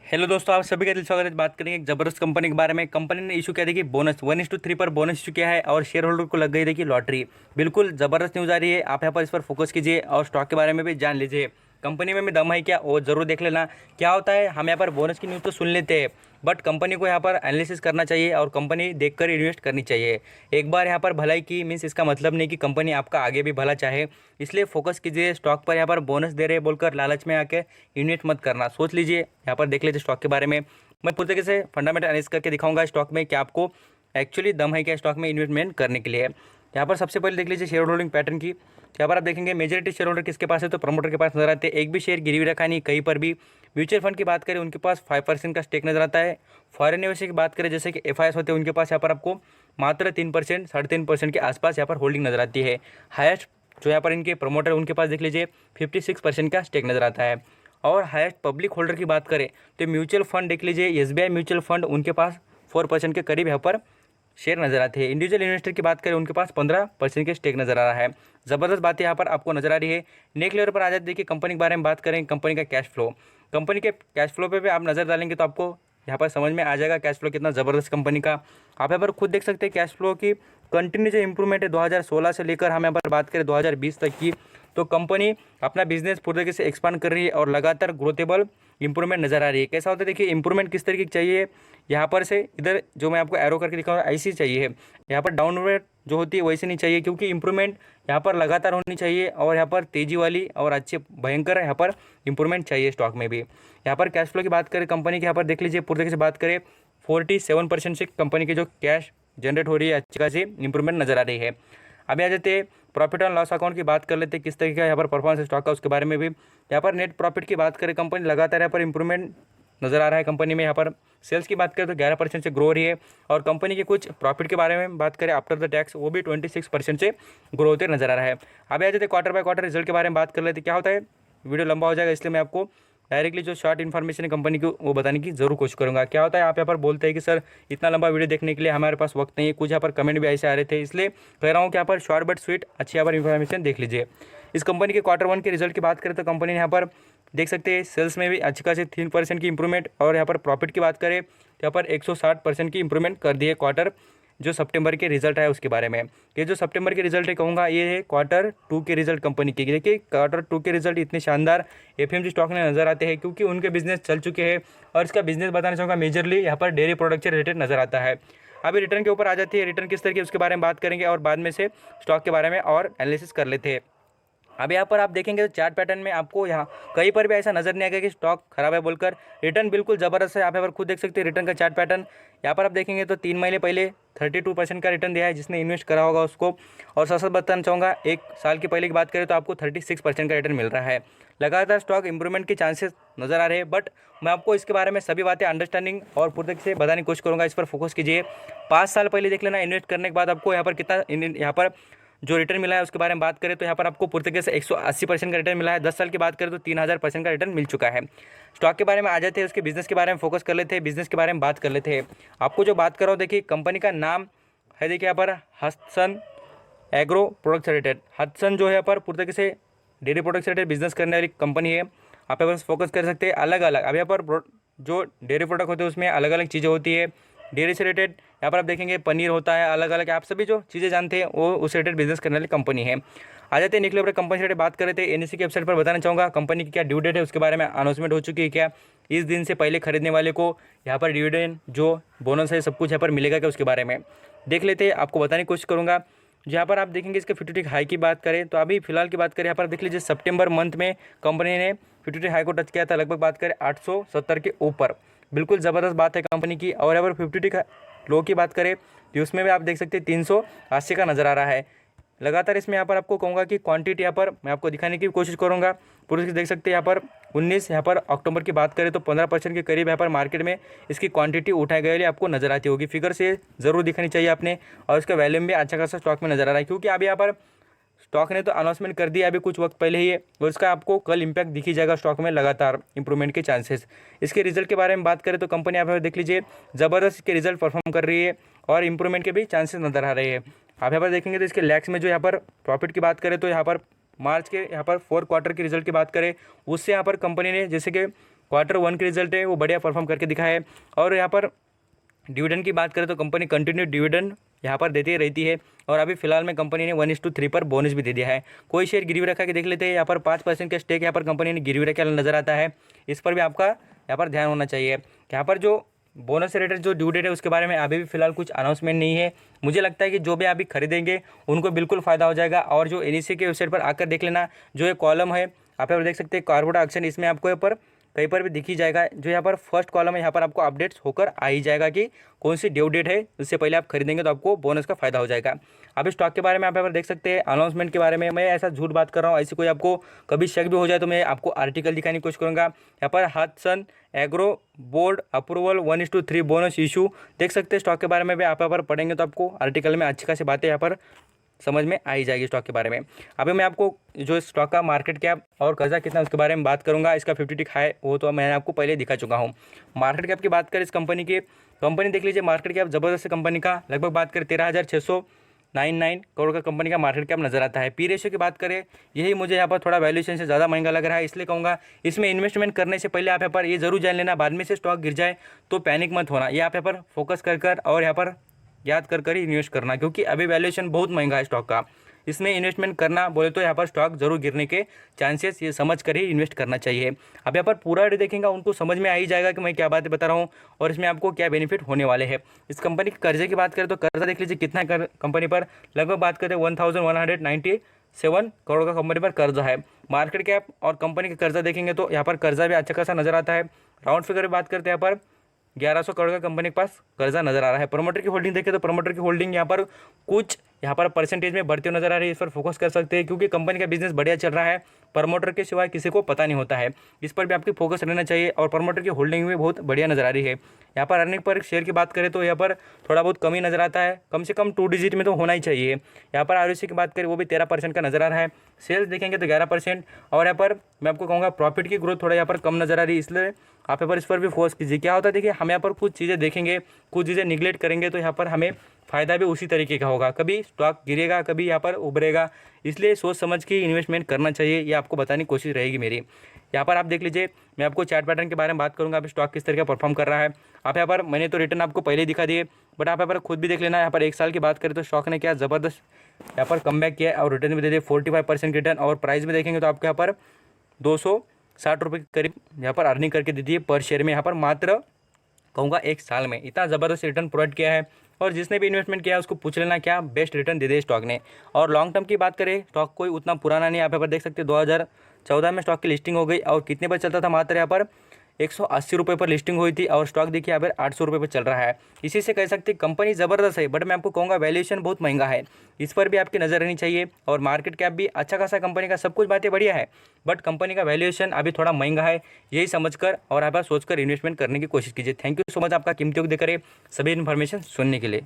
Hello दोस्तों, आप सभी का दिल स्वागत है। बात करेंगे एक जबरदस्त कंपनी के बारे में। कंपनी ने इशू किया देखिए बोनस 1:3 पर बोनस इशू किया है और शेयर होल्डर को लग गई देखिए लॉटरी। बिल्कुल जबरदस्त न्यूज़ आ रही है। आप यहाँ पर इस पर फोकस कीजिए और स्टॉक के बारे में भी जान लीजिए। कंपनी में भी दम है क्या, वो जरूर देख लेना। क्या होता है, हम यहाँ पर बोनस की न्यूज़ तो सुन लेते हैं, बट कंपनी को यहाँ पर एनालिसिस करना चाहिए और कंपनी देखकर इन्वेस्ट करनी चाहिए। एक बार यहाँ पर भलाई की मीन्स इसका मतलब नहीं कि कंपनी आपका आगे भी भला चाहे। इसलिए फोकस कीजिए स्टॉक पर। यहाँ पर बोनस दे रहे हैं बोलकर लालच में आके इन्वेस्ट मत करना। सोच लीजिए, यहाँ पर देख लीजिए स्टॉक के बारे में। मैं पूरी तरीके से फंडामेंटल एनालिसिस करके दिखाऊंगा स्टॉक में कि आपको एक्चुअली दम है क्या स्टॉक में इन्वेस्टमेंट करने के लिए। यहाँ पर सबसे पहले देख लीजिए शेयर होल्डिंग पैटर्न की। यहाँ पर आप देखेंगे मेजोरिटी शेयर होल्डर किसके पास है, तो प्रमोटर के पास नजर आते हैं। एक भी शेयर गिरवी रखा नहीं कहीं पर भी। म्यूचुअल फंड की बात करें उनके पास 5% का स्टेक नजर आता है। फॉरेन निवेशक की बात करें जैसे कि एफआईएस होते हैं उनके पास यहाँ पर आपको मात्र 3%, 3.5% के आसपास यहाँ पर होल्डिंग नजर आती है। हाईएस्ट जो यहाँ पर इनके प्रमोटर उनके पास देख लीजिए 56% का स्टेक नजर आता है। और हाईएस्ट पब्लिक होल्डर की बात करें तो म्यूचुअल फंड देख लीजिए, एसबीआई म्यूचुअल फंड उनके पास 4% के करीब यहाँ पर शेयर नजर आते हैं। इंडिविजुअल इन्वेस्टर की बात करें उनके पास 15% के स्टेक नजर आ रहा है। जबरदस्त बात यहाँ पर आपको नजर आ रही है। नेक्स्ट लेवल पर आ जाते देखिए कंपनी के बारे में बात करें, कंपनी का कैश फ्लो। कंपनी के कैश फ्लो पे भी आप नजर डालेंगे तो आपको यहाँ पर समझ में आ जाएगा कैश फ्लो कितना जबरदस्त कंपनी का। आप यहाँ पर खुद देख सकते हैं कैश फ्लो की कंटिन्यू जो इंप्रूवमेंट है 2016 से लेकर हम यहाँ पर बात करें 2020 तक की, तो कंपनी अपना बिजनेस पूरी तरीके से एक्सपांड कर रही है और लगातार ग्रोथेबल इंप्रूवमेंट नजर आ रही है। कैसा होता है देखिए, इंप्रूवमेंट किस तरीके की चाहिए, यहाँ पर से इधर जो मैं आपको एरो करके दिखाऊंगा ऐसी चाहिए। यहाँ पर डाउनवर्ड जो होती है वैसे नहीं चाहिए, क्योंकि इंप्रूवमेंट यहाँ पर लगातार होनी चाहिए और यहाँ पर तेजी वाली और अच्छे भयंकर यहाँ पर इंप्रूवमेंट चाहिए स्टॉक में भी। यहाँ पर कैश फ्लो की बात करें कंपनी की, यहाँ पर देख लीजिए पूरी तरीके से बात करें 47% से कंपनी की जो कैश जनरेट हो रही है अच्छी खासी इंप्रूवमेंट नजर आ रही है। अभी आ जाते हैं प्रॉफिट एंड लॉस अकाउंट की बात कर लेते हैं किस तरीके का यहाँ पर परफॉर्मेंस स्टॉक का, उसके बारे में भी। यहाँ पर नेट प्रॉफिट की बात करें कंपनी लगातार यहाँ पर इंप्रूवमेंट नजर आ रहा है कंपनी में। यहाँ पर सेल्स की बात करें तो 11% से ग्रो हो रही है और कंपनी के कुछ प्रॉफिट के बारे में बात करें आफ्टर द टैक्स वो भी 26% से ग्रो होते नजर आ रहा है। अभी आ जाते क्वार्टर बाय क्वार्टर रिजल्ट के बारे में बात कर लेते। क्या होता है, वीडियो लंबा हो जाएगा इसलिए मैं आपको डायरेक्टली जो शॉर्ट इन्फॉर्मेशन है कंपनी की वो बताने की जरूर कोशिश करूंगा। क्या होता है, आप यहाँ पर बोलते हैं कि सर इतना लंबा वीडियो देखने के लिए हमारे पास वक्त नहीं है, कुछ यहाँ पर कमेंट भी ऐसे आ रहे थे, इसलिए कह रहा हूँ कि यहाँ पर शॉर्ट बट स्वीट अच्छी यहाँ पर इन्फॉर्मेशन देख लीजिए। इस कंपनी के क्वार्टर 1 के रिजल्ट की बात करें तो कंपनी ने यहाँ पर देख सकते हैं सेल्स में भी अच्छी खासी 3% की इंप्रूवमेंट और यहाँ पर प्रॉफिट की बात करें तो यहाँ पर 160% की इंप्रूवमेंट कर दी है क्वार्टर जो सितंबर के रिजल्ट है उसके बारे में। ये जो सितंबर के रिजल्ट है कहूँगा ये है क्वार्टर 2 के रिजल्ट कंपनी के। देखिए क्वार्टर 2 के रिजल्ट इतने शानदार एफएमजी स्टॉक में नजर आते हैं क्योंकि उनके बिजनेस चल चुके हैं और इसका बिजनेस बताना चाहूँगा मेजरली यहाँ पर डेयरी प्रोडक्ट से रिलेटेड नजर आता है। अभी रिटर्न के ऊपर आ जाती है, रिटर्न किस तरीके उसके बारे में बात करेंगे और बाद में से स्टॉक के बारे में और एनालिसिस कर लेते हैं। अब यहाँ पर आप देखेंगे तो चार्ट पैटर्न में आपको यहाँ कहीं पर भी ऐसा नजर नहीं आएगा कि स्टॉक खराब है बोलकर। रिटर्न बिल्कुल ज़बरदस्त है, आप यहाँ पर खुद देख सकते हैं रिटर्न का चार्ट पैटर्न। यहाँ पर आप देखेंगे तो 3 महीने पहले 32% का रिटर्न दिया है जिसने इन्वेस्ट करा होगा उसको। और सच सच बताना चाहूँगा 1 साल की पहले की बात करें तो आपको 36% का रिटर्न मिल रहा है। लगातार स्टॉक इंप्रूवमेंट के चांसेस नजर आ रहे हैं, बट मैं आपको इसके बारे में सभी बातें अंडरस्टैंडिंग और पूरी तरीके से बताने की कोशिश करूँगा। इस पर फोकस कीजिए। 5 साल पहले देख लेना इन्वेस्ट करने के बाद आपको यहाँ पर कितना यहाँ पर जो रिटर्न मिला है उसके बारे में बात करें तो यहाँ पर आपको पूरी तरीके से 180% का रिटर्न मिला है। 10 साल की बात करें तो 3000% का रिटर्न मिल चुका है। स्टॉक के बारे में आ जाते हैं, उसके बिजनेस के बारे में फोकस कर लेते हैं, बिजनेस के बारे में बात कर लेते हैं। आपको जो बात कर रहा हूँ देखिए कंपनी का नाम है, देखिए यहाँ पर Hatsun agro product related. Hatsun जो है यहाँ पर पूरी तरीके से डेयरी प्रोडक्ट रिलेटेड बिजनेस करने वाली कंपनी है। आप यहाँ पर फोकस कर सकते हैं अलग अलग। अब यहाँ पर जो डेयरी प्रोडक्ट होते हैं उसमें अलग अलग चीज़ें होती है डेयरी से रिलेटेड। यहाँ पर आप देखेंगे पनीर होता है अलग अलग, आप सभी जो चीज़ें जानते हैं वो उस रिलेटेड बिजनेस करने वाली कंपनी है। आ जाते हैं निकले पर कंपनी से बात कर रहे थे। एनएससी की वेबसाइट पर बताना चाहूँगा कंपनी की क्या ड्यू डेट है उसके बारे में अनाउंसमेंट हो चुकी है क्या, इस दिन से पहले खरीदने वाले को यहाँ पर डिविडेंड जो बोनस है सब कुछ यहाँ पर मिलेगा क्या, उसके बारे में देख लेते हैं, आपको बताने की कोशिश करूँगा। जहाँ पर आप देखेंगे इसके 52 हाई की बात करें तो अभी फिलहाल की बात करें यहाँ पर देख लीजिए सितंबर मंथ में कंपनी ने 52 हाई को टच किया था, लगभग बात करें 870 के ऊपर। बिल्कुल ज़बरदस्त बात है कंपनी की। और यहाँ पर 52 का लो की बात करें तो उसमें भी आप देख सकते हैं 380 का नज़र आ रहा है। लगातार इसमें यहाँ पर आपको कहूँगा कि क्वांटिटी यहाँ पर मैं आपको दिखाने की कोशिश करूँगा। पूरे देख सकते हैं यहाँ पर 19 यहाँ पर अक्टूबर की बात करें तो 15% के करीब यहाँ पर मार्केट में इसकी क्वांटिटी उठाई गई आपको नजर आती होगी। फिगर से ज़रूर दिखानी चाहिए आपने। और इसका वैल्यूम भी अच्छा खासा स्टॉक में नजर आ रहा है क्योंकि अभी यहाँ पर स्टॉक ने तो अनाउंसमेंट कर दिया अभी कुछ वक्त पहले ही है और इसका आपको कल इंपैक्ट दिखी जाएगा स्टॉक में लगातार इंप्रूवमेंट के चांसेस। इसके रिजल्ट के बारे में बात करें तो कंपनी यहाँ पर देख लीजिए ज़बरदस्त इसके रिजल्ट परफॉर्म कर रही है और इंप्रूवमेंट के भी चांसेस नजर आ रहे हैं। आप यहाँ पर देखेंगे तो इसके लैक्स में जो यहाँ पर प्रॉफिट की बात करें तो यहाँ पर मार्च के यहाँ पर 4 क्वार्टर के रिजल्ट की बात करें उससे यहाँ पर कंपनी ने जैसे कि Q1 के रिजल्ट है वो बढ़िया परफॉर्म करके दिखा है। और यहाँ पर डिविडेंड की बात करें तो कंपनी कंटिन्यू डिविडेंड यहाँ पर देती रहती है और अभी फिलहाल में कंपनी ने 1:3 पर बोनस भी दे दिया है। कोई शेयर गिरवी रखा के देख लेते हैं। यहाँ पर 5% का स्टेक यहाँ पर कंपनी ने गिरवी रखा नजर आता है। इस पर भी आपका यहाँ पर ध्यान होना चाहिए। यहाँ पर जो बोनस से रिलेटेड जो ड्यू डेट है उसके बारे में अभी भी फिलहाल कुछ अनाउंसमेंट नहीं है। मुझे लगता है कि जो भी अभी खरीदेंगे उनको बिल्कुल फ़ायदा हो जाएगा। और जो NSE के वेबसाइट पर आकर देख लेना, जो ये कॉलम है आप यहाँ पर देख सकते हैं कॉर्पोरेट एक्शन, इसमें आपको यहाँ पर कहीं पर भी दिख ही जाएगा। जो यहाँ पर फर्स्ट कॉलम है यहाँ पर आपको अपडेट्स होकर आ ही जाएगा कि कौन सी ड्यू डेट है। उससे पहले आप खरीदेंगे तो आपको बोनस का फायदा हो जाएगा। आप इस स्टॉक के बारे में आप यहाँ पर देख सकते हैं अनाउंसमेंट के बारे में। मैं ऐसा झूठ बात कर रहा हूँ, ऐसी कोई आपको कभी शक भी हो जाए तो मैं आपको आर्टिकल दिखाने की कोशिश करूँगा। यहाँ पर Hudson agro board approval 1:3 bonus issue देख सकते हैं। स्टॉक के बारे में भी आप यहाँ पर पढ़ेंगे तो आपको आर्टिकल में अच्छी खासी बातें यहाँ पर समझ में आ ही जाएगी स्टॉक के बारे में। अभी मैं आपको जो स्टॉक का मार्केट कैप और कर्जा कितना उसके बारे में बात करूंगा। इसका 50 टिक हाई वो तो मैंने आपको पहले दिखा चुका हूं। मार्केट कैप की बात करें इस कंपनी की, कंपनी देख लीजिए मार्केट कैप ज़बरदस्त कंपनी का लगभग बात करें 13,699 करोड़ का कंपनी का मार्केट कैप नजर आता है। पी रेशियो की बात करें, यही मुझे यहाँ पर थोड़ा वैल्यूएशन से ज़्यादा महंगा लग रहा है। इसलिए कहूँगा इसमें इन्वेस्टमेंट करने से पहले आप यहाँ पर ये जरूर जान लेना, बाद में से स्टॉक गिर जाए तो पैनिक मत होना। ये आप यहाँ पर फोकस कर और यहाँ पर याद कर ही इन्वेस्ट करना, क्योंकि अभी वैल्यूएशन बहुत महंगा है स्टॉक का। इसमें इन्वेस्टमेंट करना बोले तो यहाँ पर स्टॉक जरूर गिरने के चांसेस ये समझ कर ही इन्वेस्ट करना चाहिए। अब यहाँ पर पूरा देखेंगे उनको समझ में आ ही जाएगा कि मैं क्या बातें बता रहा हूँ और इसमें आपको क्या बेनिफिट होने वाले हैं। इस कंपनी के कर्जे की बात करें तो कर्जा देख लीजिए कितना कंपनी पर, लगभग बात करें 1197 करोड़ का कंपनी पर कर्जा है। मार्केट कैप और कंपनी का कर्जा देखेंगे तो यहाँ पर कर्जा भी अच्छा खासा नजर आता है। राउंड फिगर की बात करते हैं यहाँ पर 1100 करोड़ का कंपनी के पास कर्जा नजर आ रहा है। प्रमोटर की होल्डिंग देखें तो प्रमोटर की होल्डिंग यहाँ पर कुछ यहाँ पर परसेंटेज में बढ़ती हुई नजर आ रही है। इस पर फोकस कर सकते हैं क्योंकि कंपनी का बिजनेस बढ़िया चल रहा है। प्रमोटर के सिवाय किसी को पता नहीं होता है, इस पर भी आपकी फोकस रहना चाहिए। और प्रमोटर की होल्डिंग भी बहुत बढ़िया नजर आ रही है। यहाँ पर अर्निंग पर शेयर की बात करें तो यहाँ पर थोड़ा बहुत कमी नजर आता है, कम से कम 2 डिजिट में तो होना ही चाहिए। यहाँ पर ROC की बात करें वो भी 13% का नजर आ रहा है। सेल्स देखेंगे तो 11%। और यहाँ पर मैं आपको कहूँगा प्रॉफिट की ग्रोथ थोड़ा यहाँ पर कम नजर आ रही है, इसलिए आप यहाँ पर इस पर भी फोकस कीजिए। क्या होता है देखिए, हम यहाँ पर कुछ चीज़ें देखेंगे, कुछ चीज़ें निगलेक्ट करेंगे तो यहाँ पर हमें फ़ायदा भी उसी तरीके का होगा। कभी स्टॉक गिरेगा, कभी यहाँ पर उभरेगा, इसलिए सोच समझ के इन्वेस्टमेंट करना चाहिए। ये आपको बताने की कोशिश रहेगी मेरी। यहाँ पर आप देख लीजिए, मैं आपको चार्ट पैटर्न के बारे में बात करूँगा, आप स्टॉक किस तरह का परफॉर्म कर रहा है। आप यहाँ पर मैंने तो रिटर्न आपको पहले ही दिखा दिए, बट आप यहाँ पर खुद भी देख लेना। यहाँ पर 1 साल की बात करें तो स्टॉक ने क्या ज़बरदस्त यहाँ पर कम बैक किया और रिटर्न भी दे दिए 45% रिटर्न। और प्राइस भी देखेंगे तो आपको यहाँ पर 260 रुपये के करीब यहाँ पर अर्निंग करके दे दी है पर शेयर में। यहाँ पर मात्र कहूँगा 1 साल में इतना ज़बरदस्त रिटर्न प्रोवाइड किया है। और जिसने भी इन्वेस्टमेंट किया है उसको पूछ लेना क्या बेस्ट रिटर्न दे दे स्टॉक ने। और लॉन्ग टर्म की बात करें, स्टॉक कोई उतना पुराना नहीं है। आप यहाँ पर देख सकते हैं 2014 में स्टॉक की लिस्टिंग हो गई और कितने पर चलता था, मात्र यहाँ पर 180 रुपये पर लिस्टिंग हुई थी और स्टॉक देखिए यहाँ पर 800 रुपये पर चल रहा है। इसी से कह सकते हैं कंपनी ज़बरदस्त है, बट मैं आपको कहूँगा वैल्यूएशन बहुत महंगा है, इस पर भी आपकी नज़र रहनी चाहिए। और मार्केट कैप भी अच्छा खासा कंपनी का, सब कुछ बातें बढ़िया है, बट कंपनी का वैल्यूएशन अभी थोड़ा महंगा है। यही समझकर और आप सोचकर इन्वेस्टमेंट करने की कोशिश कीजिए। थैंक यू सो मच आपका कीमती वक्त देकर सभी इन्फॉर्मेशन सुनने के लिए।